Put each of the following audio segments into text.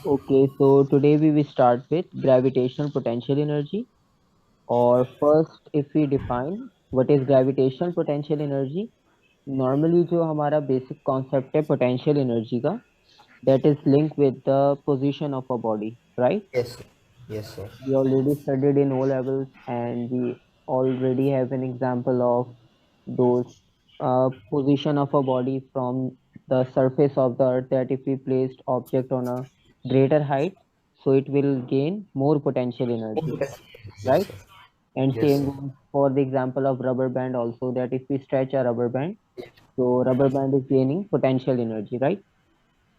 Okay, so today we will start with gravitational potential energy. Or first, if we define what is gravitational potential energy, normally जो हमारा basic concept है potential energy का, that is linked with the position of a body, right? Yes, sir. Yes, sir. We already studied in O levels, and we already have an example of those position of a body from the surface of the earth, that if we placed object on a greater height, so it will gain more potential energy, Yes, yes, right? sir. And Yes, same sir. goes for the example of rubber band also, that if we stretch a rubber band, so rubber band is gaining potential energy, right?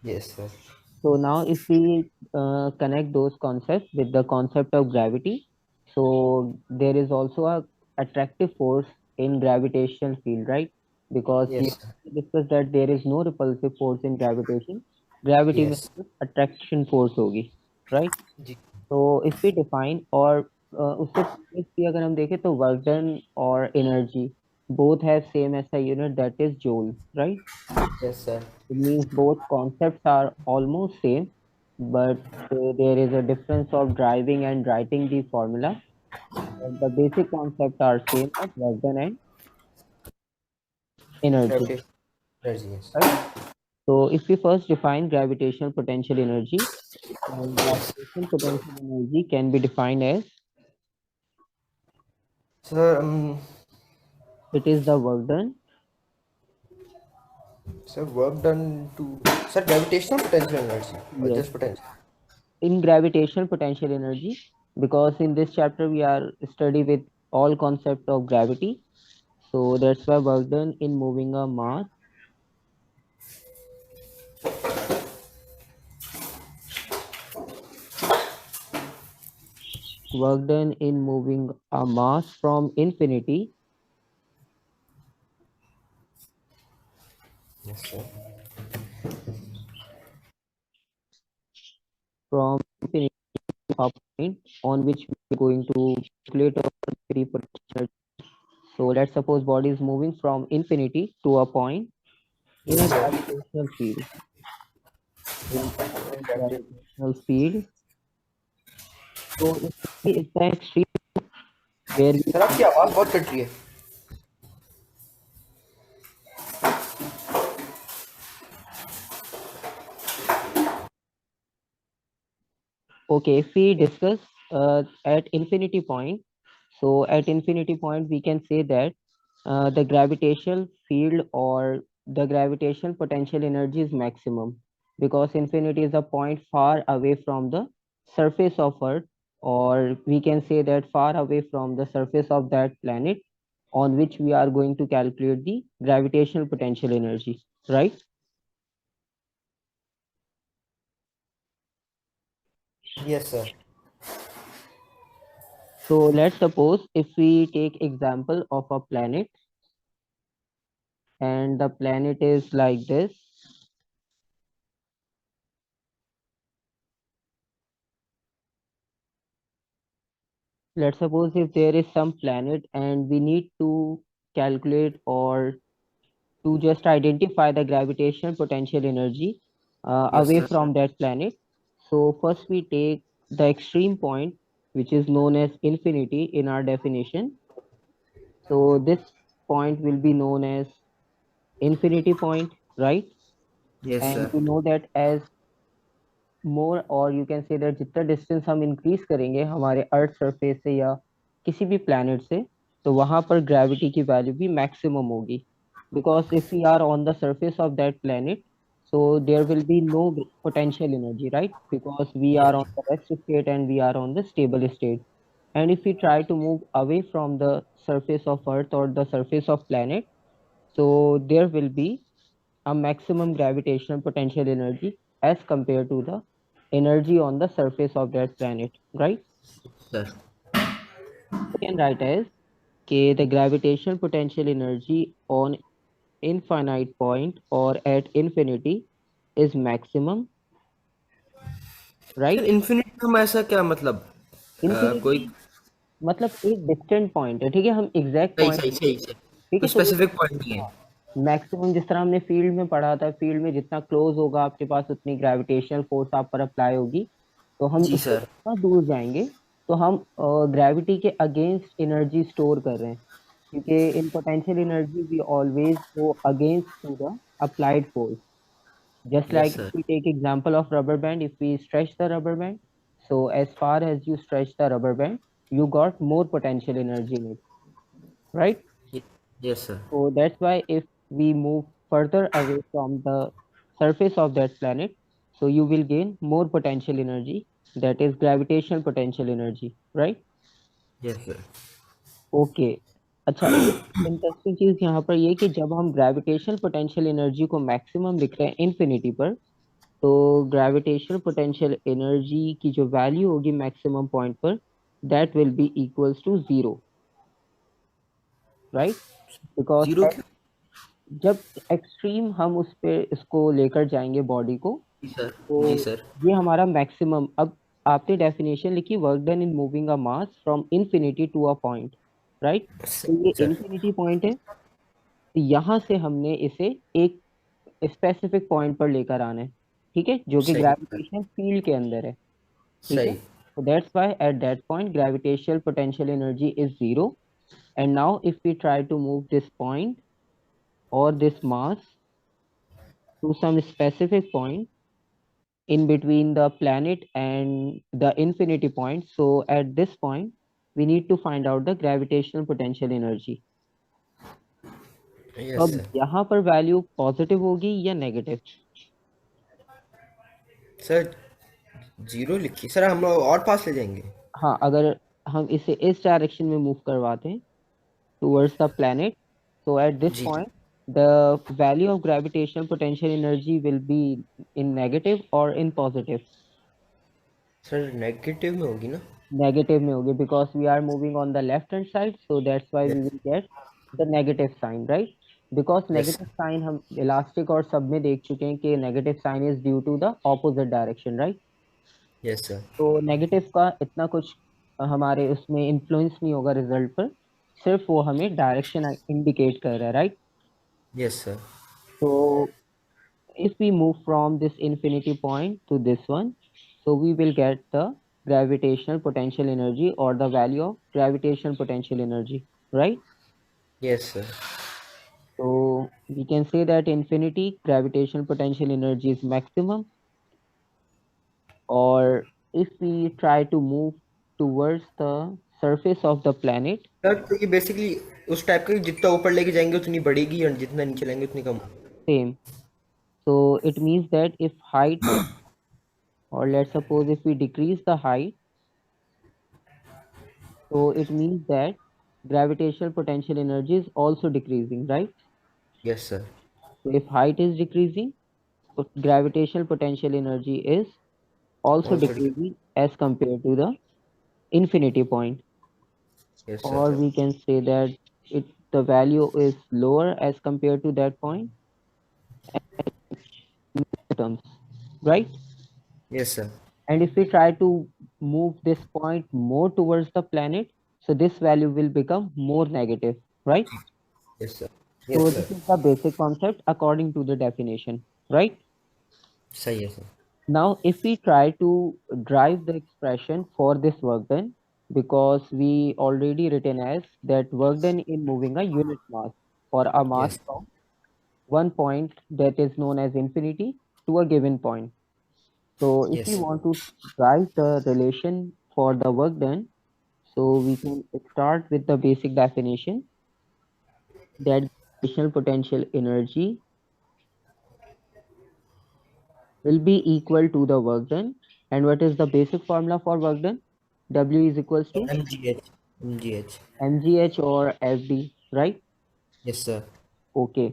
Yes, sir. So now if we connect those concepts with the concept of gravity, so there is also a attractive force in gravitational field, right? Because we Yes, sir. discussed that there is no repulsive force in gravitation. Gravity में Yes. सिर्फ attraction force होगी, right? जी. तो if we define और उससे previous भी अगर हम देखें तो work done और energy both have same SI unit, that is joule, right? Yes, sir. It means both concepts are almost same, but there is a difference of driving and writing the formula. But the basic concepts are same of work done and energy, Gravitation energy. Yes. right? So if we first define gravitational potential energy, then gravitational potential energy can be defined as Sir, it is the work done. sir, work done to sir gravitational potential energy or Yes, just potential? in gravitational potential energy, because in this chapter we are study with all concept of gravity. So that's why work done in moving a mass, work done in moving a mass from infinity, Yes, sir. from infinity to a point on which we are going to calculate our gravity potential. So let's suppose body is moving from infinity to a point in Yes, a sir. gravitational field. In a Gravitation. gravitational field. So it's the extreme where we sir आपकी आवाज बहुत cut रही है. okay, if we discuss at infinity point, so at infinity point we can say that the gravitational field or the gravitational potential energy is maximum, because infinity is a point far away from the surface of earth, or we can say that far away from the surface of that planet on which we are going to calculate the gravitational potential energy, right? Yes, sir. So let's suppose if we take example of a planet, and the planet is like this. Let's suppose if there is some planet and we need to calculate or to just identify the gravitational potential energy Yes, away sir. from that planet. So first we take the extreme point, which is known as infinity in our definition. So this point will be known as infinity point, right? Yes, And sir. we know that as मोर, और you can say that जितना distance हम increase करेंगे हमारे earth surface से या किसी भी planet से, तो वहां पर ग्रेविटी की वैल्यू भी मैक्सिमम होगी, because if we are on the surface of that planet, so there will be no potential energy, right? Because we are Yes. on the rest state and we are on the stable state. And if we try to move away from the surface of earth or the surface of planet, so there will be a maximum gravitational potential energy as compared to the energy on the surface of that planet, right? Sir. We can write as K, the gravitational potential energy on infinite point or at infinity is maximum, sir right? Infinity हम ऐसा क्या मतलब infinity कोई मतलब एक distant point है, ठीक है, हम एग्जैक्ट सही पॉइंट, सही सही सही ठीक कोई है, तो स्पेसिफिक पॉइंट नहीं है. मैक्सिमम जिस तरह हमने फील्ड में पढ़ा था, फील्ड में जितना क्लोज होगा आपके पास उतनी ग्रेविटेशनल फोर्स आप पर अप्लाई होगी, तो हम जी उससे सर। जितना दूर जाएंगे तो हम ग्रेविटी के अगेंस्ट एनर्जी स्टोर कर रहे हैं, क्योंकि in potential energy we always go against to the applied force. Just yes like if sir. we take example of rubber band, if we stretch the rubber band, so as far as you stretch the rubber band, you got more potential energy in it, right? Yes sir. So that's why if we move further away from the surface of that planet, so you will gain more potential energy, that is gravitational potential energy, right? Yes sir. Okay. अच्छा, एक interesting चीज यहाँ पर ये कि जब हम gravitational potential energy को मैक्सिमम लिख रहे हैं इन्फिनिटी पर, तो ग्रेविटेशनल पोटेंशियल एनर्जी की जो वैल्यू होगी मैक्सिमम पॉइंट पर, that will be equals to zero, right? Because zero क्यों? जब एक्सट्रीम हम उस पे इसको लेकर जाएंगे बॉडी को, जी सर। तो जी सर। ये हमारा मैक्सिमम। अब आपने डेफिनेशन लिखी, work done in moving a mass from infinity to a point, right? तो ये सर। इन्फिनिटी पॉइंट है, तो यहाँ से हमने इसे एक स्पेसिफिक पॉइंट पर लेकर आना है, ठीक है, जो कि सही सर। ग्रेविटेशनल फील्ड के अंदर है, ठीक है। सही। So that's why at that point gravitational potential energy is zero. And now if we try to move this point or this mass to some specific point in between the planet and the infinity point, so at this point we need to find out the gravitational potential energy. तो yes अब sir. यहाँ पर value positive होगी या negative? Sir zero लिखिए sir, हम लोग और पास ले जाएंगे। हाँ, अगर हम इसे इस डायरेक्शन में मूव करवाते हैं towards the planet, so at this जी। point the value of gravitational potential energy will be in negative or in positive? Sir negative में होगी ना? Negative में होगी, because we are moving on the left hand side, so that's why we yes. will get the negative sign, right? Because yes negative sign हम elastic और सब में देख चुके हैं कि negative sign is due to the opposite direction, right? Yes sir. तो negative का इतना कुछ हमारे उसमें इन्फ्लुएंस नहीं होगा रिजल्ट पर, सिर्फ वो हमें डायरेक्शन इंडिकेट कर रहा है, राइट? Yes sir. तो if we move from this infinity point to this one, so we will get the gravitational potential energy or the value of gravitational potential energy, right? Yes sir. So we can say that infinity gravitational potential energy is maximum, or if we try to move towards the surface of the planet, sir तो ये basically उस type का, जितना ऊपर लेके जाएंगे उतनी बढ़ेगी और जितना नीचे लाएंगे उतनी कम। same. So it means that if height, or let's suppose if we decrease the height, so it means that gravitational potential energy is also decreasing, right? Yes sir. So if height is decreasing, gravitational potential energy is also also. decreasing as compared to the infinity point. Yes sir. Or we can say that the value is lower as compared to that point terms, right? Yes sir. And if we try to move this point more towards the planet, so this value will become more negative, right? Yes sir. So yes this sir. is the basic concept according to the definition, right? सही है sir. Now, if we try to drive the expression for this work done, because we already written as that work done in moving a unit mass or a mass yes. from one point that is known as infinity to a given point. So if we yes. want to drive the relation for the work done, so we can start with the basic definition that gravitational potential energy will be equal to the work done. And what is the basic formula for work done? W is equals to M G H. M G H. mgh or fd, right? Yes sir. Okay.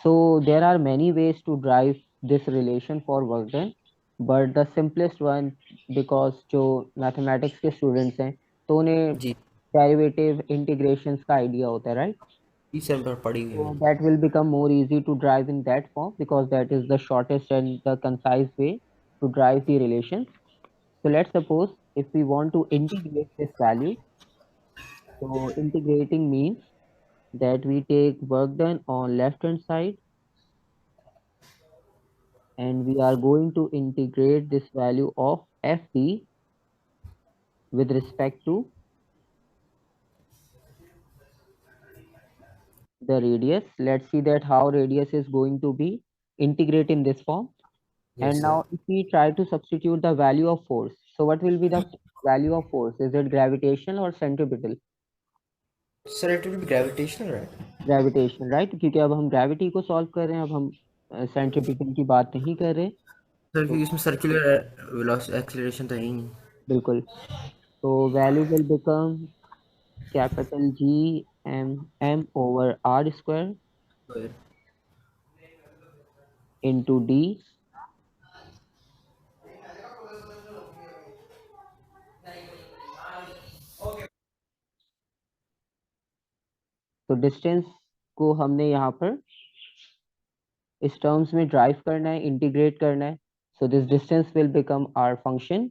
So there are many ways to drive this relation for work done, but the simplest one, because जो mathematics के students हैं तो उन्हें जी। derivative integrations का idea होता है, right? जी sir, पर पड़ी हुई So है। that will become more easy to drive in that form, because that is the shortest and the concise way to drive the relation. So let's suppose if we want to integrate this value, so integrating means that we take work done on left hand side, and we are going to integrate this value of Fb with respect to the radius. Let's see that how radius is going to be integrated in this form. Yes, And sir. now if we try to substitute the value of force, so what will be the value of force? Is it gravitational or centripetal? Sir, it will be gravitational, right? Gravitation, right, क्योंकि अब हम gravity को solve कर रहे हैं, अब हम centripetal की बात नहीं कर रहे। सर तो क्योंकि इसमें सर्कुलर वेलोसिटी एक्सीलरेशन तो है ही नहीं। बिल्कुल, तो value will become capital G M M over R square फिर इंटू डी। तो डिस्टेंस को हमने यहाँ पर इस टर्म्स में ड्राइव करना है, इंटीग्रेट करना है। So this distance will become our function.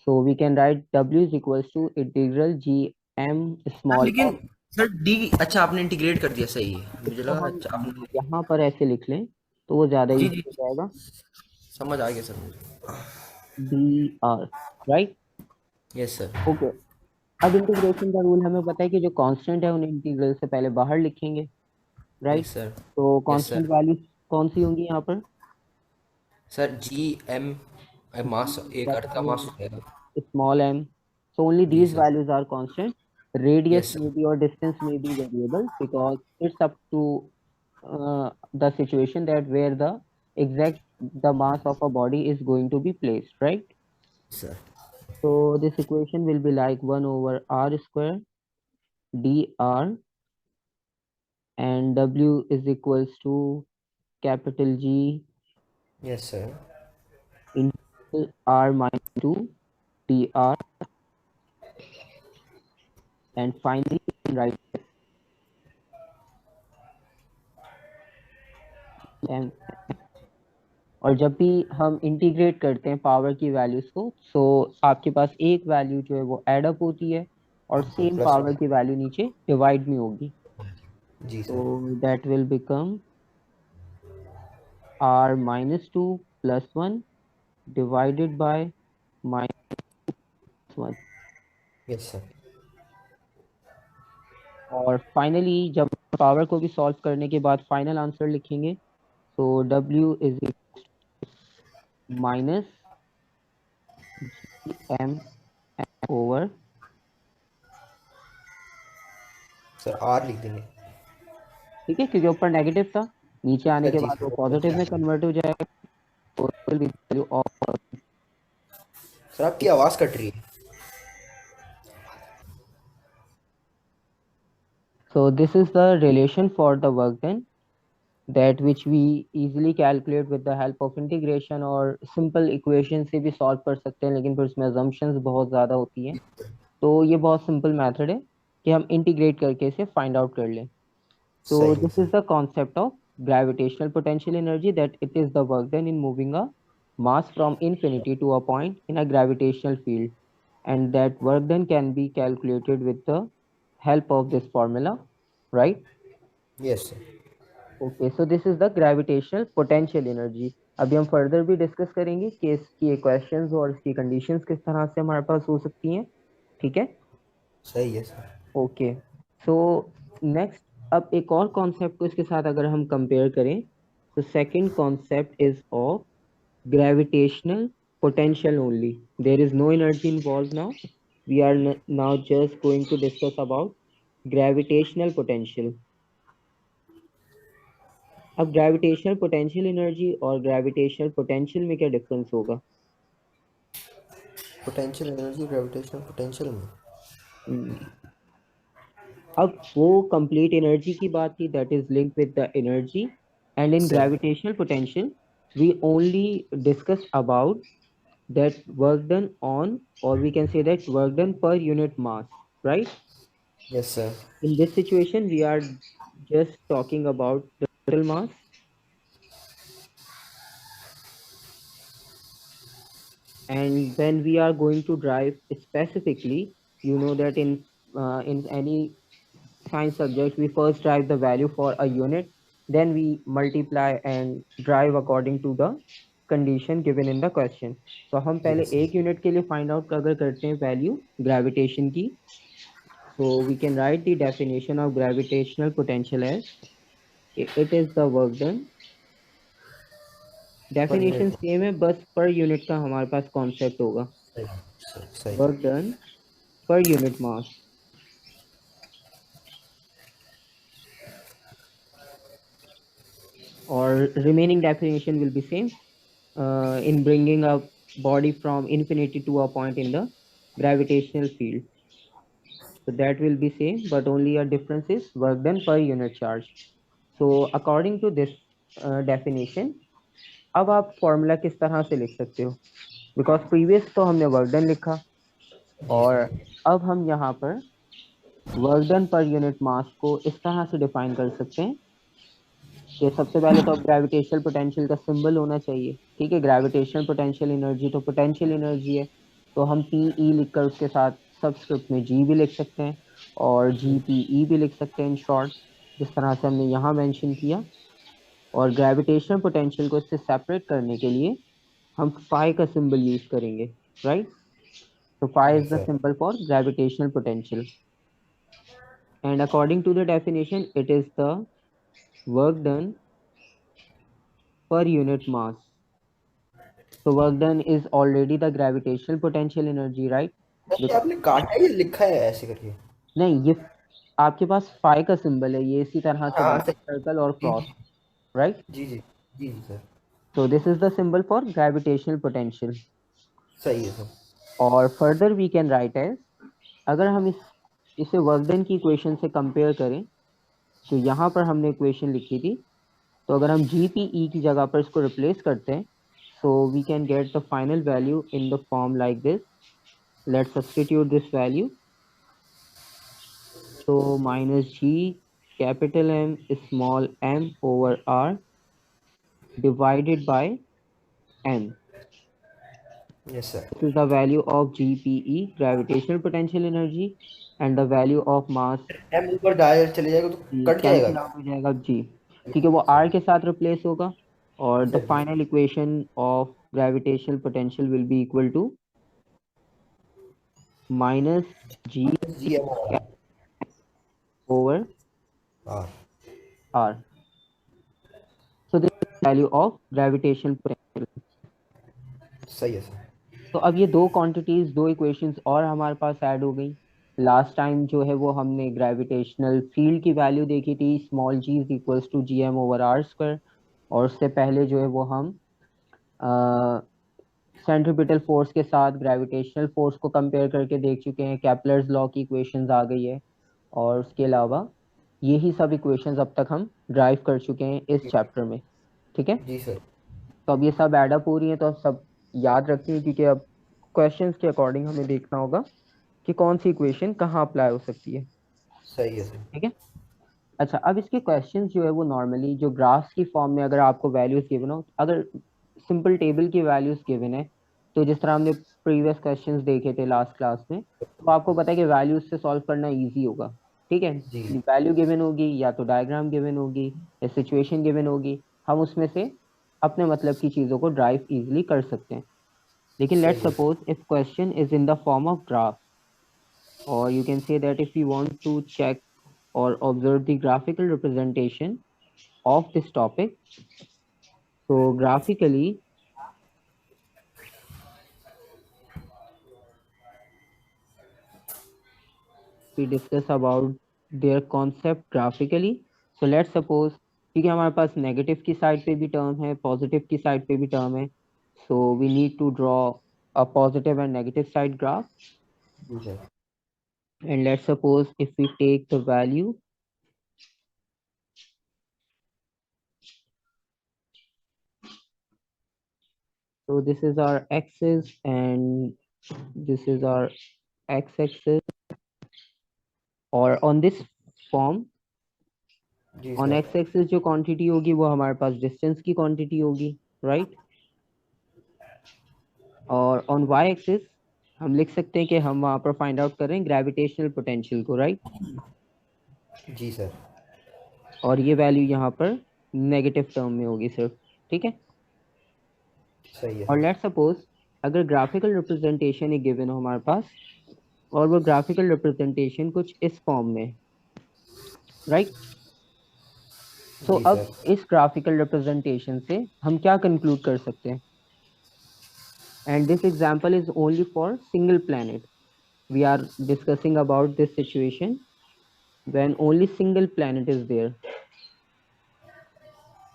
So we can write w is equals to integral G M sir small लेकिन एम। सर डी, अच्छा आपने इंटीग्रेट कर दिया, सही है, मुझे इसको लगा हम अच्छा आपने। यहाँ पर ऐसे लिख लें तो वो ज़्यादा जी इजी जी, हो जाएगा। समझ आ गया सर मुझे। D R, right. Yes sir. Okay, अब इंटीग्रेशन का रूल हमें पता है कि जो कांस्टेंट है उन्हें इंटीग्रल से पहले बाहर लिखेंगे, राइट। Yes sir. तो यस कांस्टेंट सर। वैल्यू कौन सी होंगी यहाँ पर? सर जी एम मास, एक अर्थ का मास कैपिटल हो जाएगा। small m. So only जी these sir. values are constant. Radius yes may sir. be or distance may be variable because it's up to the situation that where the exact the mass of a body is going to be placed, right? Sir. So this equation will be like 1 over r square dr, and w is equals to capital G yes sir. into r minus 2 dr, and finally write m। और जब भी हम integrate करते हैं power की values को, सो आपके पास एक वैल्यू जो है वो एड अप होती है और सेम प्लस पावर की वैल्यू नीचे डिवाइड में होगी। जी तो sir. That will become R minus two plus one divided by minus one. Yes sir. और फाइनली जब पावर को भी सॉल्व करने के बाद फाइनल आंसर लिखेंगे, तो W is minus M over, sir R लिख देंगे। ठीक है, क्योंकि ऊपर नेगेटिव था, नीचे आने सर के जी बाद वो सर, ओके। पॉजिटिव में कन्वर्ट हो जाएगा। तो will be value of, sir आपकी आवाज़ कट रही है। so this is the relation for the work done, that which we easily calculate with the help of integration और simple equation से भी solve कर सकते हैं, लेकिन फिर उसमें assumptions बहुत ज़्यादा होती हैं। तो ये बहुत simple method है कि हम integrate करके इसे find out कर लें। So सही है this is sir. the concept of gravitational potential energy, that it is the work done in moving a mass from infinity to a point in a gravitational field, and that work done can be calculated with the help of this formula, right? Yes sir. Okay, so this is the gravitational potential energy. अभी हम further भी discuss करेंगे कि इसकी equations और इसकी conditions किस तरह से हमारे पास हो सकती हैं, ठीक है? सही है सर। ओके, सो नेक्स्ट, अब एक और कॉन्सेप्ट को इसके साथ अगर हम कंपेयर करें, तो second concept is of gravitational potential only. There is no energy involved now. We are now just going to discuss about gravitational potential. अब ग्रेविटेशनल पोटेंशियल एनर्जी और ग्रेविटेशनल पोटेंशियल में क्या डिफरेंस होगा? पोटेंशियल एनर्जी ग्रेविटेशनल पोटेंशियल में। हम्म, अब वो complete energy की बात थी, that is linked with the energy, and in sir. Gravitational potential we only discuss about that work done on, or we can say that work done per unit mass, right? Yes sir. In this situation we are just talking about the total mass, and then we are going to drive specifically, you know that in any science subject, we first drive the value for a unit, then we multiply and drive according to the condition given in the question. So हम पहले Yes, sir. एक unit के लिए find out अगर करते हैं value gravitation की, so we can write the definition of gravitational potential as it is the work done. पर डेफिनेशन यूनिट सेम है, बस पर यूनिट का हमारे पास कॉन्सेप्ट होगा, सही सही work done per unit mass. Or remaining definition will be same in bringing a body from infinity to a point in the gravitational field. So that will be same, but only a difference is work done per unit charge. So according to this definition, अब आप formula किस तरह से लिख सकते हो, because previous तो हमने वर्क डन लिखा, जी और सर अब हम यहाँ पर work done per unit mass को इस तरह से डिफाइन कर सकते हैं कि सबसे पहले तो अब ग्रेविटेशनल पोटेंशियल का सिंबल होना चाहिए. ठीक है, ग्रेविटेशनल पोटेंशियल एनर्जी तो पोटेंशियल एनर्जी है, तो हम पी ई लिखकर उसके साथ सबस्क्रिप्ट में जी भी लिख सकते हैं और जी पी ई भी लिख सकते हैं इन शॉर्ट, जिस तरह से हमने यहाँ मेंशन किया. और ग्रेविटेशनल पोटेंशियल को इससे सेपरेट करने के लिए हम फाई का सिंबल यूज करेंगे, right. So phi is yes the sir symbol for gravitational potential. And according to the definition, it is the work done per unit mass. So work done is already the gravitational potential energy, right? नहीं Because आपने काटा है या लिखा है ऐसे करके नहीं, ये आपके पास फाई का सिंबल है, ये इसी तरह से हाँ बना सही सर्कल और जी क्रॉस, राइट. जी जी जी जी sir So this is the symbol for gravitational potential. सही है सर और further we can write as, अगर हम इसे वर्क डन की इक्वेशन से कंपेयर करें, तो यहाँ पर हमने इक्वेशन लिखी थी, तो अगर हम जी पी ई की जगह पर इसको रिप्लेस करते हैं, so we can get the final value in the form like this. Let's substitute this value. So minus g capital M small m over r divided by m. Yes sir This is the value of GPE, gravitational potential energy, and the value of mass M ऊपर दाएं चले जाएगा तो cut जाएगा cancel क्या out हो जाएगा g, क्योंकि वो r के साथ रिप्लेस होगा. और the exactly final equation of gravitational potential will be equal to minus g G M over R r. So this is the value of gravitational potential. सही है सर तो अब ये दो क्वांटिटीज, दो इक्वेशंस और हमारे पास ऐड हो गई. लास्ट टाइम जो है वो हमने ग्रेविटेशनल फील्ड की वैल्यू देखी थी, small G is equals to G M over R square. और उससे पहले जो है वो हम सेंट्रीपिटल फोर्स के साथ ग्रेविटेशनल फोर्स को कंपेयर करके देख चुके हैं, केपलर्स लॉ की इक्वेशंस आ गई है. और उसके अलावा यही सब इक्वेशंस अब तक हम ड्राइव कर चुके हैं इस चैप्टर में. ठीक है, जी सर तो अब ये सब एडअप हो रही है, तो अब सब याद रखिए, क्योंकि अब क्वेश्चंस के अकॉर्डिंग हमें देखना होगा कि कौन सी इक्वेशन कहाँ अप्लाई हो सकती है. सही है सर ठीक है. अच्छा, अब इसके क्वेश्चंस जो है वो नॉर्मली जो ग्राफ्स की फॉर्म में, अगर आपको वैल्यूज गिवन हो, अगर सिंपल टेबल की वैल्यूज गिवन है, तो जिस तरह हमने प्रीवियस क्वेश्चंस देखे थे लास्ट क्लास में, तो आपको पता है कि वैल्यूज से सॉल्व करना इजी होगा. ठीक है, जी वैल्यू गिवन होगी या तो डायग्राम गिवन होगी या सिचुएशन गिवन होगी, हम उसमें से अपने मतलब की चीजों को ड्राइव इजीली कर सकते हैं. लेकिन सही लेट्स है suppose if question is in the form of graph, or you can say that if you want to check or observe the graphical representation of this topic, so graphically we discuss about their concept graphically. So let's suppose, क्योंकि हमारे पास negative की side पे भी term है, positive की side पे भी term है, so we need to draw a positive and negative side graph. जी sir And let's suppose if we take the value, so this is our axis and this is our x-axis, और on this form जी on sir X axis जो quantity होगी वो हमारे पास distance की quantity होगी, राइट. और ऑन वाई एक्सिस हम लिख सकते हैं कि हम वहां पर फाइंड आउट करें ग्रेविटेशनल पोटेंशियल को, राइट. जी सर। और ये वैल्यू यहाँ पर नेगेटिव टर्म में होगी सिर्फ। ठीक है। सही है और सर। लेट्स सपोज अगर ग्राफिकल रिप्रेजेंटेशन ही गिवन हो हमारे पास, और वो ग्राफिकल रिप्रेजेंटेशन कुछ इस फॉर्म में, राइट। सो जी अब सर। इस ग्राफिकल रिप्रेजेंटेशन से हम क्या कंक्लूड कर सकते हैं? And this example is only for single planet. We are discussing about this situation when only single planet is there.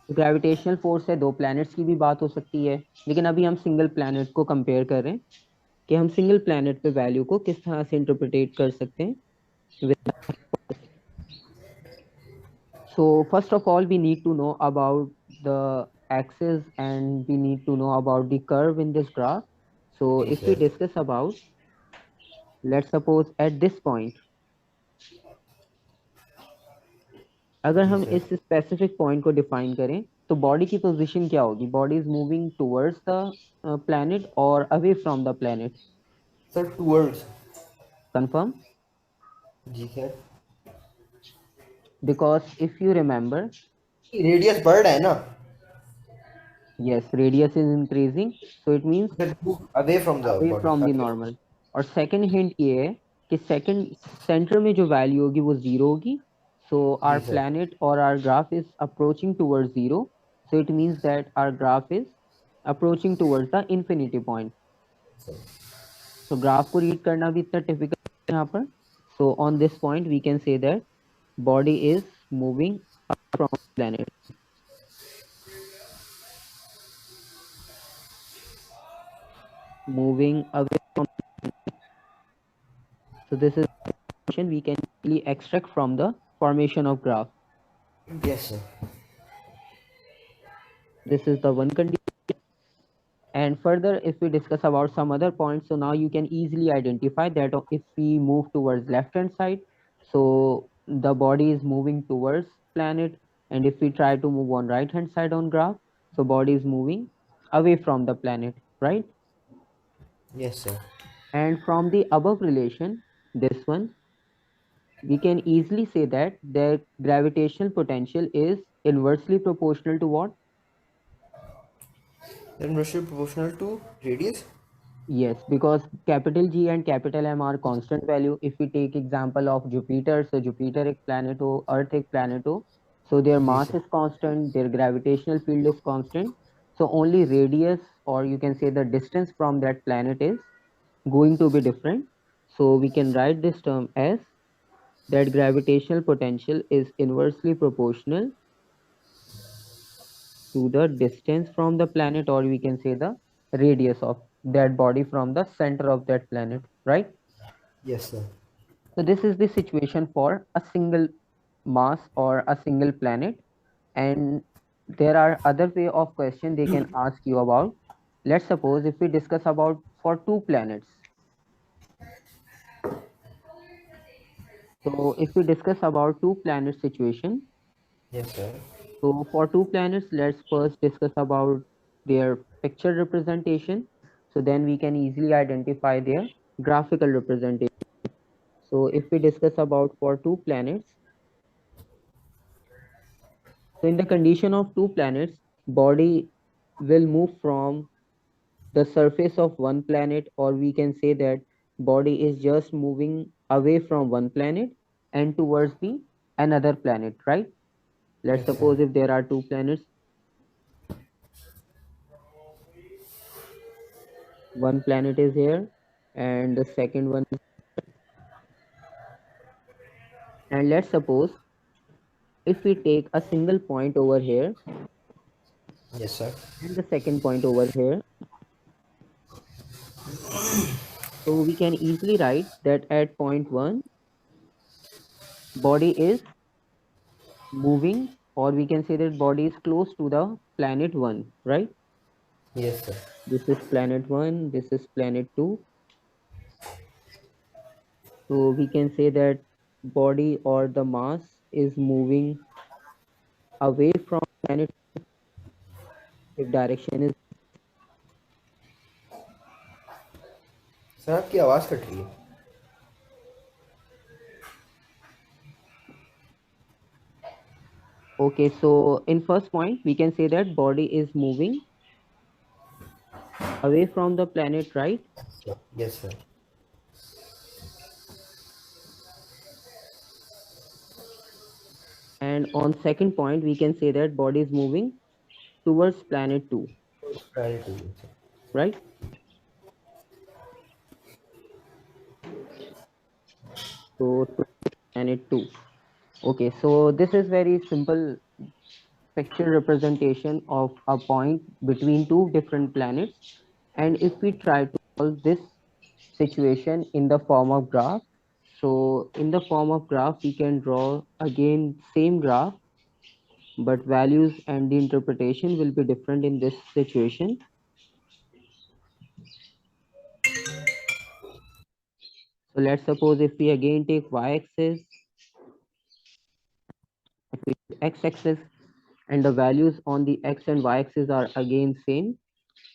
Gravitational force है, दो प्लैनेट्स की भी बात हो सकती है, लेकिन अभी हम सिंगल प्लैनेट को कंपेयर कर रहे हैं कि हम सिंगल प्लैनेट पे वैल्यू को किस तरह से इंटरप्रिटेट कर सकते हैं। So first of all we need to know about the axis and we need to know about the curve in this graph. So जी if we sir. discuss about, let's suppose at this point, अगर जी हम sir. इस specific point को define करें तो body की position क्या होगी? Body is moving towards the planet और away from the planet? Sir towards. Confirm? जी sir. Because if you remember, radius बढ़ रहा है ना। Yes, radius is increasing, so it means sir move away from the away body from the away. Normal. और second hint ये है कि second centre में जो वैल्यू होगी वो जीरो होगी। सो आर जी सर। प्लैनेट और R graph is approaching towards zero, so it means that R graph is approaching towards the infinity point. तो ग्राफ को रीड करना भी इतना टिपिकल है यहाँ पर। So on this point we can say that body is moving from planet, moving away from. So this is we can easily extract from the formation of graph. Yes sir. This is the one condition. And further, if we discuss about some other points, so now you can easily identify that if we move towards left hand side, so the body is moving towards planet, and if we try to move on right hand side on graph, so body is moving away from the planet, right? Yes sir. And from the above relation, this one, we can easily say that the gravitational potential is inversely proportional to what? Inversely proportional to radius. Yes, because capital G and capital M are constant value. If we take example of Jupiter, so Jupiter एक planet हो, Earth एक planet हो, so their जी mass sir. is constant, their gravitational field is constant. So only radius, or you can say the distance from that planet is going to be different. So we can write this term as that gravitational potential is inversely proportional to the distance from the planet, or we can say the radius of that body from the center of that planet, right? Yes sir. So this is the situation for a single mass or a single planet. And there are other way of question they can ask you about. Let's suppose if we discuss about for two planets. So if we discuss about two planet situation, yes sir. so for two planets, let's first discuss about their picture representation. So then we can easily identify their graphical representation. So if we discuss about for two planets, so in the condition of two planets, body will move from the surface of one planet, or we can say that body is just moving away from one planet and towards the another planet, right? Let's yes sir. suppose if there are two planets, one planet is here and the second one is, and let's suppose if we take a single point over here yes sir. and the second point over here, so we can easily write that at point 1 body is moving, or we can say that body is close to the planet 1, right? Yes sir. This is planet 1, this is planet 2. So we can say that body or the mass is moving away from planet if direction is. Sir आपकी आवाज़ cut रही है। Okay, so in first point, we can say that body is moving away from the planet, right? Yes, sir. And on second point, we can say that body is moving towards planet 2, Priority. Yes, sir. right? So to planet 2. Okay, so this is very simple picture representation of a point between two different planets. And if we try to solve this situation in the form of graph, so in the form of graph, we can draw again same graph, but values and the interpretation will be different in this situation. So let's suppose if we again take y-axis, x-axis, and the values on the x and y-axis are again same.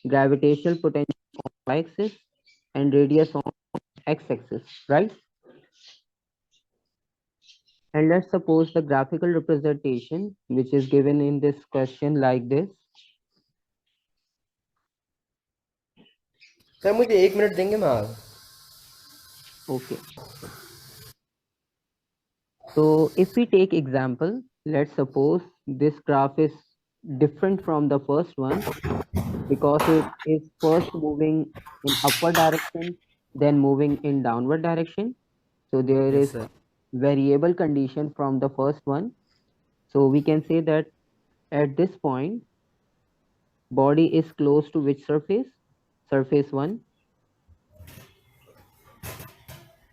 Gravitational potential on y-axis and radius on x-axis, right? And let's suppose the graphical representation, which is given in this question like this. Sir मुझे 1 minute देंगे मैं आ Okay. So if we take example, let's suppose this graph is different from the first one because it is first moving in upward direction, then moving in downward direction. So there Yes, is sir. variable condition from the first one. So we can say that at this point, body is close to which surface? Surface 1,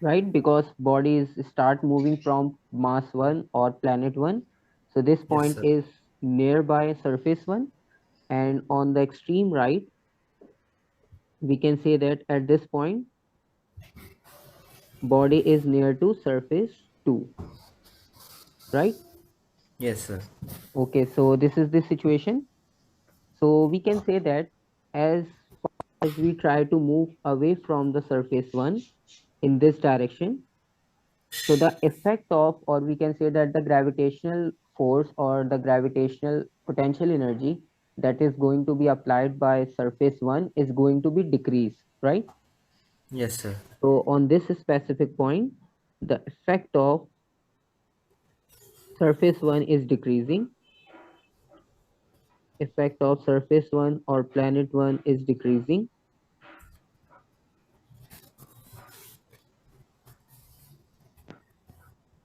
right? Because bodies start moving from mass 1 or planet 1. So this Yes, point sir. is nearby surface 1. And on the extreme right, we can say that at this point, body is near to surface 2, right? Yes, sir. Okay, so this is the situation. So we can say that as far as we try to move away from the surface 1 in this direction, so the effect of, or we can say that the gravitational force or the gravitational potential energy that is going to be applied by surface 1 is going to be decreased, right? Yes, sir. So on this specific point, the effect of surface 1 is decreasing, effect of surface 1 or planet 1 is decreasing.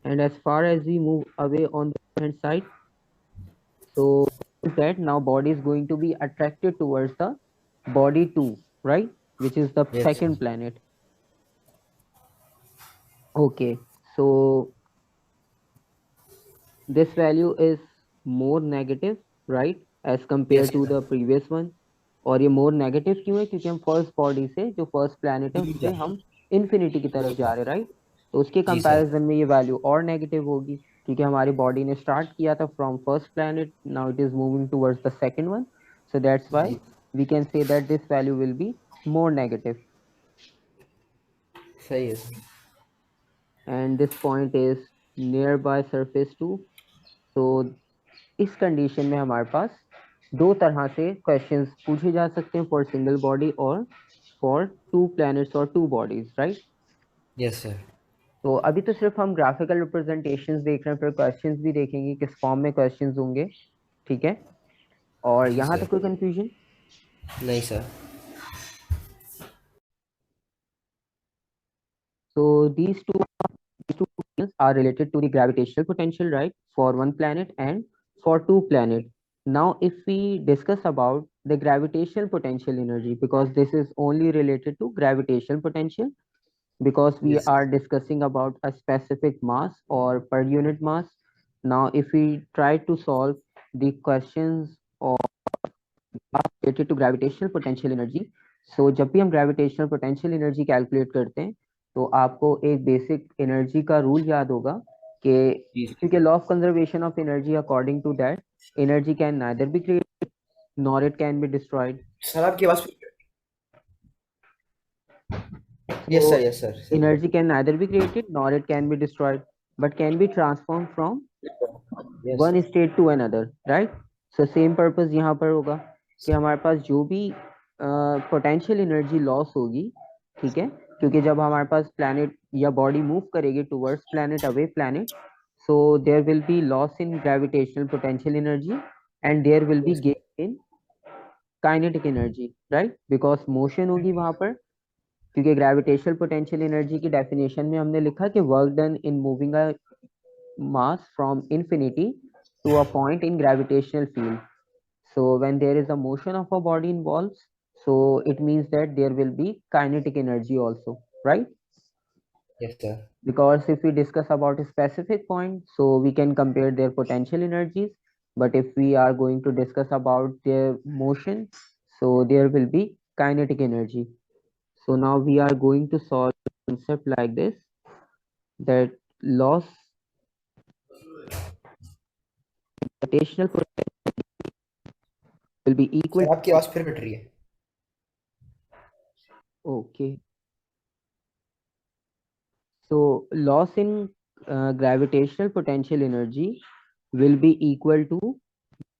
And as far as we move away on the hand side, so that now body is going to be attracted towards the body 2, right? Which is the Yes, sir. second planet. Okay, so this value is more negative, right? As Yes, compared to sir. the previous one. और ये more negative क्यों है? क्योंकि हम first body से जो first planet है दूर जा उससे हम इन्फिनिटी की तरफ जा रहे हैं, राइट? तो उसके जी सर। कंपैरिजन में ये वैल्यू और नेगेटिव होगी क्योंकि हमारी बॉडी ने स्टार्ट किया था from first planet, now it is moving towards the second one, so that's why जी we can say that this value will be more negative. सही है sir. And this point is nearby surface 2. So इस condition में हमारे पास दो तरह से questions पूछे जा सकते हैं, फॉर सिंगल बॉडी और फॉर टू प्लैनेट्स और two bodies, right? Yes sir. तो अभी तो सिर्फ हम ग्राफिकल रिप्रेजेंटेशंस देख रहे हैं, फिर क्वेश्चंस भी देखेंगे किस फॉर्म में क्वेश्चंस होंगे, ठीक है? और जी यहाँ सर। तक कोई कंफ्यूजन? नहीं sir. So these two questions are related to the gravitational potential, right? For one planet and for two planet. Now, if we discuss about the gravitational potential energy, because this is only related to gravitational potential, because we yes are discussing about a specific mass or per unit mass. Now, if we try to solve the questions or related to gravitational potential energy, so जब भी हम gravitational potential energy calculate करते हैं तो आपको एक basic energy का rule याद होगा कि जी क्योंकि law of conservation of energy according to that energy can neither be created nor it can be destroyed. Sir आपकी आवाज। Yes So sir, yes sir, sir. energy can neither be created nor it can be destroyed, but can be transformed from yes one state to another, right. So same purpose यहाँ पर होगा कि हमारे पास जो भी potential energy loss होगी, ठीक है, क्योंकि जब हमारे पास प्लैनेट या बॉडी मूव करेगी towards planet, away planet, so there will be loss in gravitational potential energy and there will be yes gain in kinetic energy, right, because motion होगी वहां पर। क्योंकि ग्रेविटेशनल पोटेंशियल एनर्जी की definition में हमने लिखा कि work done in moving a mass from infinity to a point in gravitational field. So when there is a motion of a body involves, so it means that there will be kinetic energy also, right? Yes sir Because if we discuss about a specific point, so we can compare their potential energies. But if we are going to discuss about their motion, so there will be kinetic energy. So now we are going to solve a concept like this, that loss gravitational potential will be equal sir आपकी to, आवाज फिर cut रही है। okay, so loss in gravitational potential energy will be equal to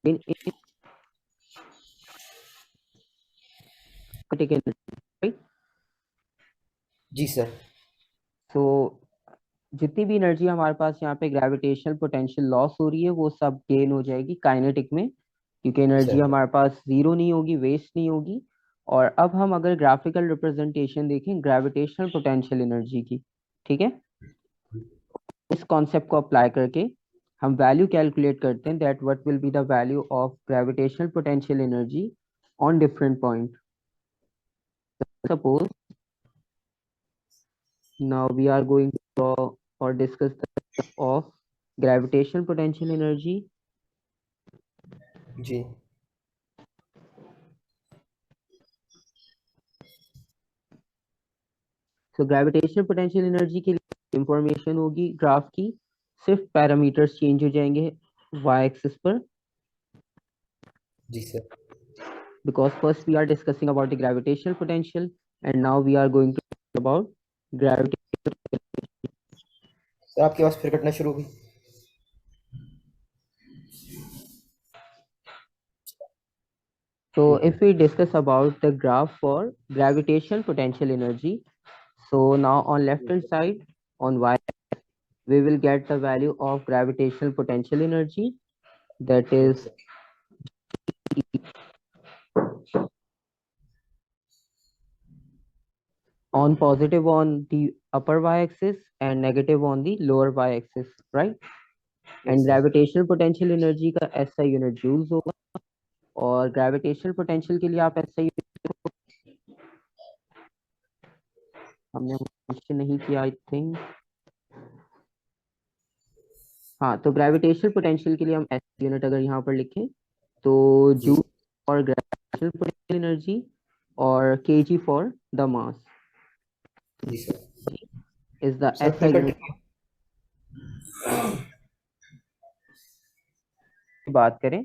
in kinetic energy, right? जी sir. So जितनी भी energy हमारे पास यहाँ पे ग्रेविटेशनल पोटेंशियल लॉस हो रही है वो सब गेन हो जाएगी काइनेटिक में, क्योंकि एनर्जी सर हमारे पास जीरो नहीं होगी, वेस्ट नहीं होगी। और अब हम अगर ग्राफिकल रिप्रेजेंटेशन देखें ग्रेविटेशनल पोटेंशियल एनर्जी की, ठीक है, इस कॉन्सेप्ट को अप्लाई करके हम वैल्यू कैलकुलेट करते हैं, that what will be the value of gravitational potential energy on different point. Suppose now we are going to draw or discuss the of gravitational potential energy. जी So gravitational potential energy के लिए information होगी graph की, सिर्फ parameters change हो जाएंगे y axis पर, जी sir. because first we are discussing about the gravitational potential and now we are going to talk about gravity. Sir आपकी आवाज फिर कटना शुरू हो गई। So if we discuss about the graph for gravitational potential energy, so now on left hand side on y we will get the value of gravitational potential energy, that is yes sir. on positive on the upper y-axis and negative on the lower y-axis, right? Yes And sir. gravitational potential energy का SI unit joules होगा, और gravitational potential के लिए आप SI हमने mention नहीं किया I think, हाँ, तो ग्रेविटेशनल पोटेंशियल के लिए हम SI यूनिट अगर यहाँ पर लिखें तो जी जूल और ग्रेविटेशनल पोटेंशियल एनर्जी और kg फॉर द मास जी सर। इज द सर फिर SI कट यूनिट। रही की बात करें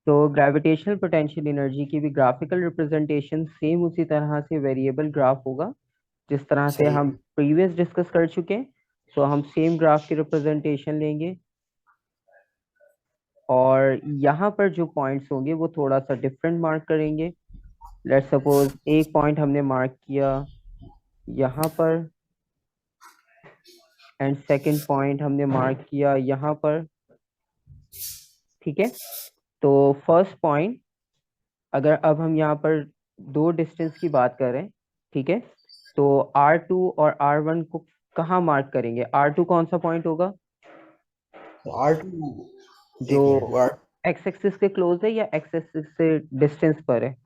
तो ग्रेविटेशनल पोटेंशियल एनर्जी की भी ग्राफिकल रिप्रेजेंटेशन सेम उसी तरह से वेरिएबल ग्राफ होगा जिस तरह है। से सही हम है। प्रीवियस डिस्कस कर चुके हैं। सो हम सेम ग्राफ की रिप्रेजेंटेशन लेंगे और यहाँ पर जो पॉइंट्स होंगे वो थोड़ा सा डिफरेंट मार्क करेंगे। लेट्स सपोज एक पॉइंट हमने मार्क किया यहाँ पर एंड सेकंड पॉइंट हमने मार्क किया यहाँ पर, ठीक है। तो फर्स्ट पॉइंट अगर अब हम यहाँ पर दो डिस्टेंस की बात करें, ठीक है, तो R2 और R1 को कहाँ मार्क करेंगे? R2 कौन सा पॉइंट होगा R2 जो एक मिनट वो आर एक्स एक्सिस के क्लोज है या एक्स एक्सिस से डिस्टेंस पर है?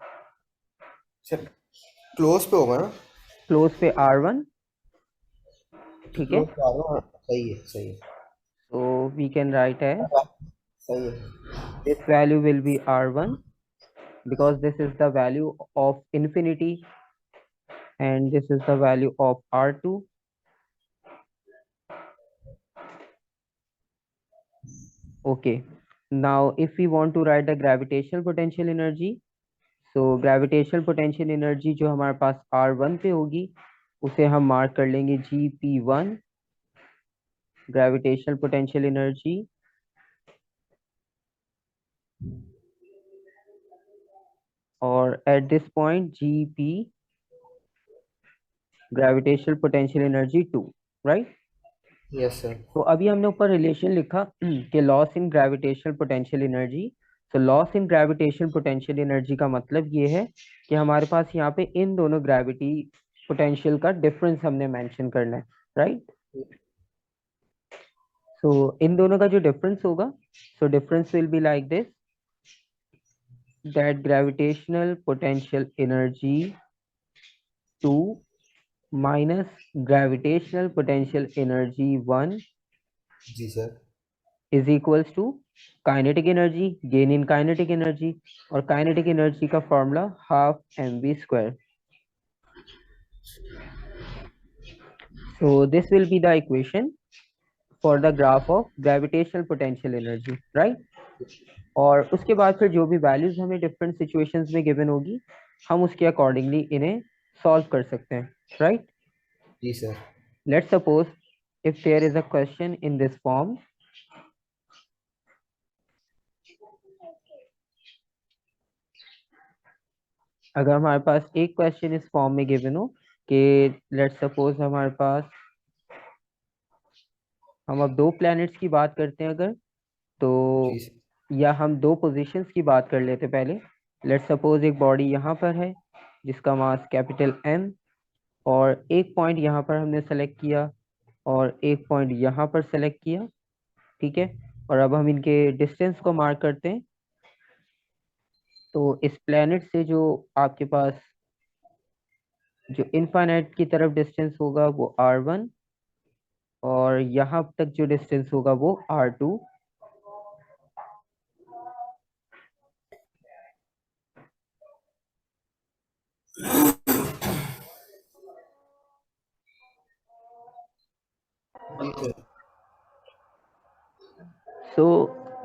सर क्लोज पे होगा ना। क्लोज पे R1, ठीक है। क्लोज पे आ रहा हूँ। सही है सही है। तो वी कैन राइट एज सही है। this value will be R1 because this is the value of infinity and this is the value of R2. Okay, now if we want to write the gravitational potential energy, so gravitational potential energy जो हमारे पास R1 पे होगी उसे हम mark कर लेंगे GP1 gravitational potential energy or at this point GP gravitational potential energy 2, right? Yes sir. तो अभी हमने ऊपर रिलेशन लिखा कि loss in gravitational potential energy. तो loss in gravitational potential energy का मतलब ये है कि हमारे पास यहाँ पे इन दोनों ग्रेविटी पोटेंशियल का डिफरेंस हमने मेंशन करना है, राइट? सो इन दोनों का जो डिफरेंस होगा, so difference will be like this, that gravitational potential energy 2 minus gravitational potential energy 1 जी sir. Is equals to kinetic energy, gain in kinetic energy, और काइनेटिक एनर्जी का formula half mv²। So this will be the equation for the graph of gravitational potential energy, right? और उसके बाद फिर जो भी values हमें डिफरेंट सिचुएशंस में गिवन होगी, हम उसके अकॉर्डिंगली इन्हें सॉल्व कर सकते हैं, राइट? जी sir. Let's suppose if there is a question in this form, अगर हमारे पास एक क्वेश्चन इस फॉर्म में गिवन हो कि लेट्स सपोज हमारे पास, हम अब दो प्लैनेट्स की बात करते हैं अगर, तो जी सर। या हम दो पोजीशंस की बात कर लेते पहले। लेट्स सपोज एक बॉडी यहाँ पर है जिसका मास कैपिटल M, और एक पॉइंट यहाँ पर हमने सेलेक्ट किया और एक पॉइंट यहाँ पर सेलेक्ट किया, ठीक है? और अब हम इनके डिस्टेंस को मार्क करते हैं। तो इस प्लेनेट से जो आपके पास जो इनफाइनाइट की तरफ डिस्टेंस होगा वो R1, और यहाँ तक जो डिस्टेंस होगा वो R2। जी सर। सो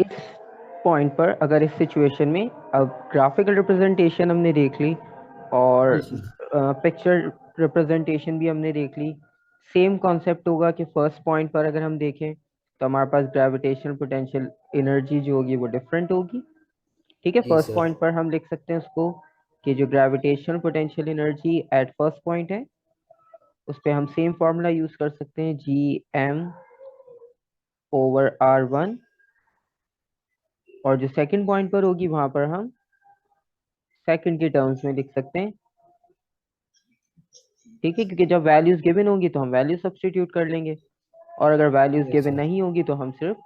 इस पॉइंट पर अगर इस सिचुएशन में अब ग्राफिकल रिप्रेजेंटेशन हमने देख ली और जी सर। पिक्चर रिप्रेजेंटेशन भी हमने देख ली, सेम कॉन्सेप्ट होगा कि फर्स्ट पॉइंट पर अगर हम देखें तो हमारे पास ग्रेविटेशनल पोटेंशियल एनर्जी जो होगी वो डिफरेंट होगी, ठीक है? जी फर्स्ट सर। पॉइंट पर हम लिख सकते हैं उसको कि जो gravitational potential energy at first point है उस पर हम सेम फॉर्मूला यूज कर सकते हैं, Gm/R1, और जो सेकंड पॉइंट पर होगी वहां पर हम सेकंड के टर्म्स में लिख सकते हैं, ठीक है? क्योंकि जब वैल्यूज गिवन होंगी तो हम वैल्यू सब्स्टिट्यूट कर लेंगे, और अगर वैल्यूज यस गिवन सर। नहीं होगी तो हम सिर्फ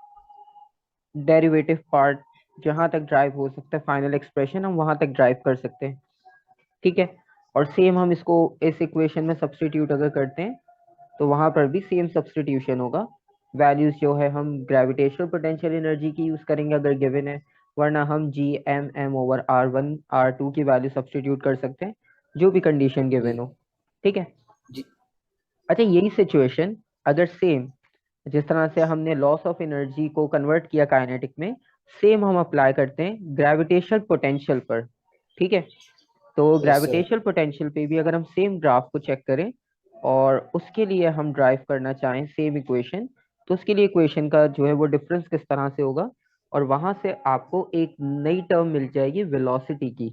डेरिवेटिव पार्ट जहां तक ड्राइव हो सकता है, फाइनल एक्सप्रेशन हम वहां तक ड्राइव कर सकते हैं, ठीक है? और सेम हम इसको इस इक्वेशन में सब्स्टिट्यूट अगर करते हैं तो वहां पर भी सेम सब्स्टिट्यूशन होगा। वैल्यूज जो है हम ग्रेविटेशनल पोटेंशियल एनर्जी की यूज करेंगे अगर गिवन है, वरना हम Gm/m/R1 R2 की वैल्यू सब्स्टिट्यूट कर सकते हैं जो भी कंडीशन जी। गिवन हो, ठीक है? जी। अच्छा, यही सिचुएशन अगर सेम जिस तरह से हमने लॉस ऑफ एनर्जी को कन्वर्ट किया काइनेटिक में, सेम हम अप्लाई करते हैं ग्रेविटेशनल पोटेंशियल पर, ठीक है? तो यस सर। ग्रेविटेशनल पोटेंशियल पे भी अगर हम सेम ग्राफ को चेक करें और उसके लिए हम ड्राइव करना चाहें सेम इक्वेशन, तो उसके लिए इक्वेशन का जो है वो डिफरेंस किस तरह से होगा, और वहां से आपको एक नई टर्म मिल जाएगी वेलोसिटी की,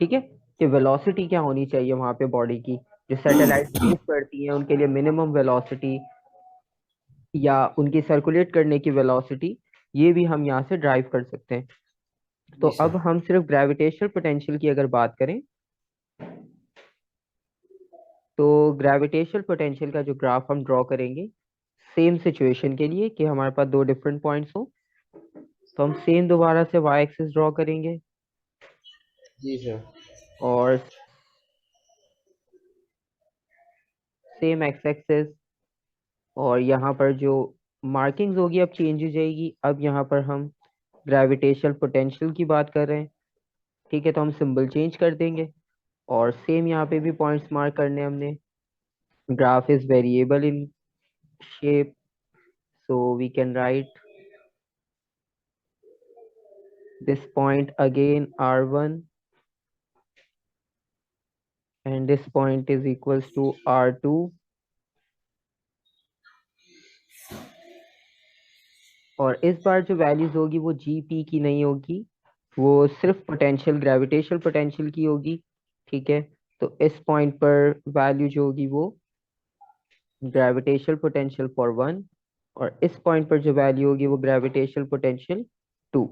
ठीक है? कि वेलोसिटी क्या होनी चाहिए वहां पे बॉडी की, जो सैटेलाइट मूव करती हैं उनके लिए मिनिमम वेलोसिटी या उनकी सर्कुलेट करने की वेलोसिटी, ये भी हम यहाँ से ड्राइव कर सकते हैं। तो जी अब सर। हम सिर्फ ग्रेविटेशनल पोटेंशियल की अगर बात करें, तो ग्रेविटेशनल पोटेंशियल का जो ग्राफ हम ड्रॉ करेंगे सेम सिचुएशन के लिए कि हमारे पास दो डिफरेंट पॉइंट्स हो, तो हम सेम दोबारा से वाई एक्सिस ड्रॉ करेंगे जी सर। और सेम एक्स एक्सिस, और यहाँ पर जो मार्किंग्स होगी अब चेंज हो जाएगी। अब यहाँ पर हम ग्रेविटेशनल पोटेंशियल की बात कर रहे हैं, ठीक है? तो हम सिंबल चेंज कर देंगे और सेम यहाँ पे भी पॉइंट्स मार्क करने हैं हमने। Graph is variable in shape, so we can write this point again R1, and this point is equals to R2, और इस बार जो वैल्यूज होगी वो जी पी की नहीं होगी, वो सिर्फ पोटेंशियल ग्रेविटेशनल पोटेंशियल की होगी। ठीक है, तो इस पॉइंट पर वैल्यू जो होगी वो ग्रेविटेशनल पोटेंशियल फॉर वन, और इस पॉइंट पर जो वैल्यू होगी वो ग्रेविटेशनल पोटेंशियल टू।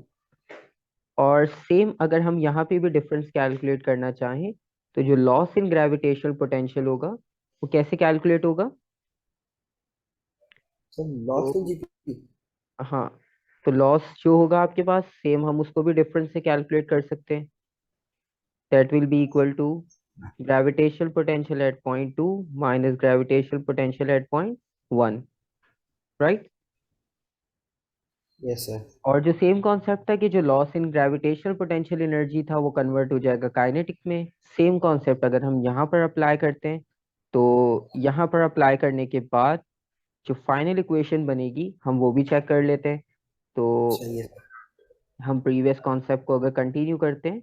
और सेम अगर हम यहाँ पे भी डिफरेंस कैलकुलेट करना चाहें, तो जो लॉस इन ग्रेविटेशनल पोटेंशियल होगा वो कैसे कैलकुलेट होगा? सर तो लॉस इन जीपी। हाँ, तो लॉस जो होगा आपके पास सेम हम उसको भी डिफरेंस से कैलकुलेट कर सकते हैं। That will be equal to gravitational potential at point two minus gravitational potential at point one, right? Yes sir. और जो सेम कॉन्सेप्ट था कि जो loss in gravitational potential energy था वो कन्वर्ट हो जाएगा काइनेटिक में, सेम कॉन्सेप्ट अगर हम यहाँ पर अप्लाई करते हैं, तो यहाँ पर अप्लाई करने के बाद जो फाइनल इक्वेशन बनेगी हम वो भी चेक कर लेते हैं। तो सही है सर। हम प्रीवियस कॉन्सेप्ट को अगर कंटिन्यू करते हैं,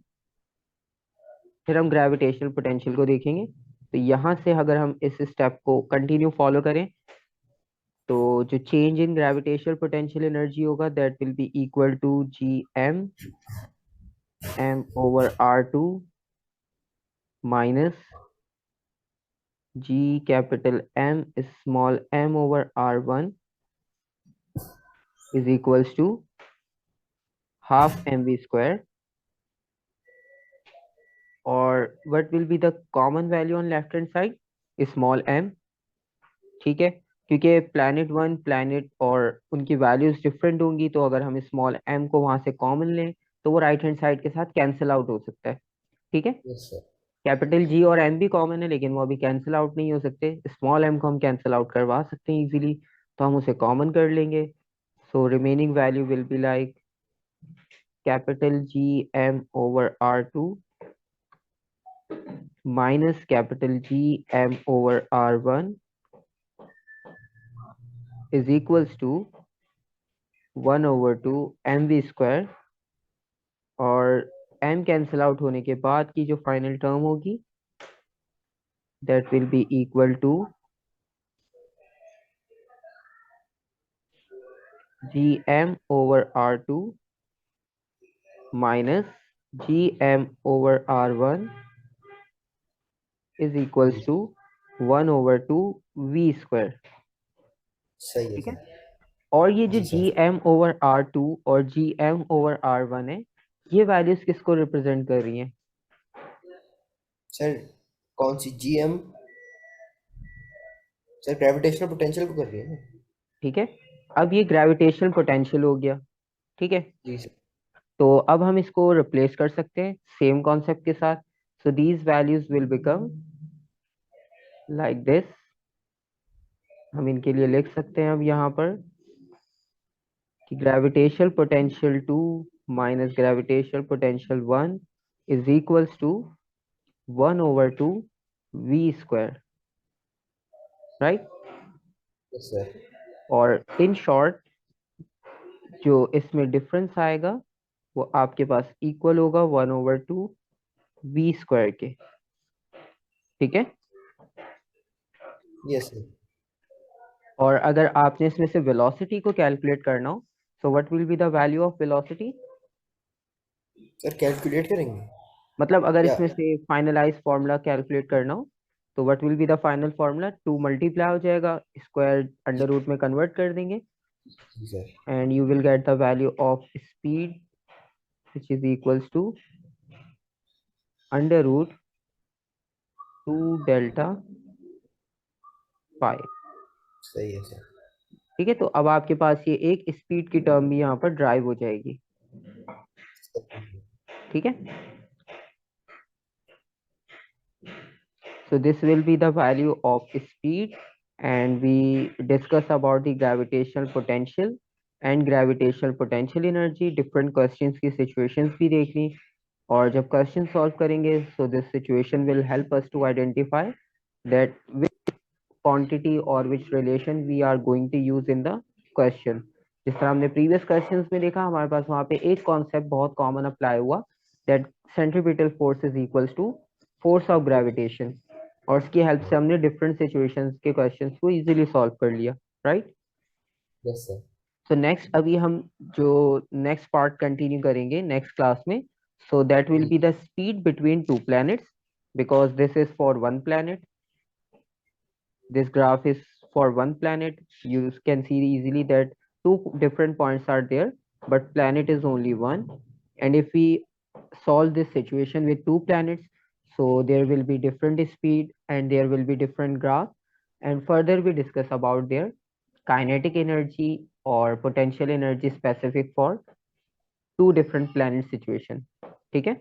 फिर हम ग्रेविटेशनल पोटेंशियल को देखेंगे। तो यहाँ से अगर हम इस स्टेप को कंटिन्यू फॉलो करें, तो जो change in gravitational potential energy होगा that will be equal to G M over R two minus G capital M small M over R one is equals to half M V square. और what will be the common value on left hand side? Small M. ठीक है, क्योंकि planet one planet और उनकी values different होंगी, तो अगर हम स्मॉल एम को वहां से कॉमन लें तो वो राइट हैंड साइड के साथ कैंसिल आउट हो सकता है। ठीक है, यस सर। कैपिटल जी और एम भी कॉमन है लेकिन वो अभी कैंसिल आउट नहीं हो सकते, स्मॉल एम को हम कैंसिल आउट करवा सकते हैं इजीली, तो हम उसे कॉमन कर लेंगे। So remaining value will be like capital G M over R two minus capital G M over R one is equals to one over two M V square. और m cancel out होने के बाद की जो final term होगी that will be equal to G M over R two minus G M over R one is equals to one over two V square. सही है ठीक है, सर। और ये जो जी जी sir. M over R two और G M over R one है, ये वैल्यूज किसको रिप्रेजेंट कर रही हैं? सर कौन सी जीएम? सर ग्रेविटेशनल पोटेंशियल को कर रही है ना? ठीक है, अब ये ग्रेविटेशनल पोटेंशियल हो गया। ठीक है, जी सर। तो अब हम इसको रिप्लेस कर सकते हैं सेम कॉन्सेप्ट के साथ। So these values will become like this. हम इनके लिए लिख सकते हैं अब यहाँ पर कि gravitational potential two minus gravitational potential one is equals to one over two V square, right? Yes sir. और इन शॉर्ट जो इसमें डिफरेंस आएगा वो आपके पास इक्वल होगा one over two V square के। ठीक है, यस सर। और अगर आपने इसमें से वेलोसिटी को कैलकुलेट करना हो, so what will be the value of velocity? Sir calculate करेंगे मतलब अगर या? इसमें से फाइनलाइज फॉर्मूला कैलकुलेट करना हो, तो what will be the final formula? Two multiply हो जाएगा, स्क्वायर जी अंडर रूट में कन्वर्ट कर देंगे, जी sir. And you will get the value of speed which is equals to under root two delta five. सही है सर। ठीक है, तो अब आपके पास ये एक स्पीड की टर्म भी यहाँ पर ड्राइव हो जाएगी। ठीक है, so this will be the value of speed, and we discuss about the gravitational potential and gravitational potential energy, different questions की situations भी देखनी। और जब क्वेश्चन सॉल्व करेंगे, so this situation will help us to identify that which quantity or which relation we are going to use in the question। जिस तरह हमने previous questions में देखा, हमारे पास वहां पे एक कॉन्सेप्ट बहुत कॉमन अप्लाई हुआ, that centripetal force is equals to force of gravitation, और उसकी हेल्प से हमने डिफरेंट सिचुएशंस के क्वेश्चंस को इजीली सॉल्व कर लिया, right? Yes sir. So next अभी हम जो नेक्स्ट पार्ट कंटिन्यू करेंगे नेक्स्ट क्लास में. So that will be the speed between two planets, because this is for one planet. This graph is for one planet. You can see easily that two different points are there, but planet is only one. And if we solve this situation with two planets, so there will be different speed and there will be different graph. And further we discuss about their kinetic energy or potential energy specific for two different planet situation. ठीक है.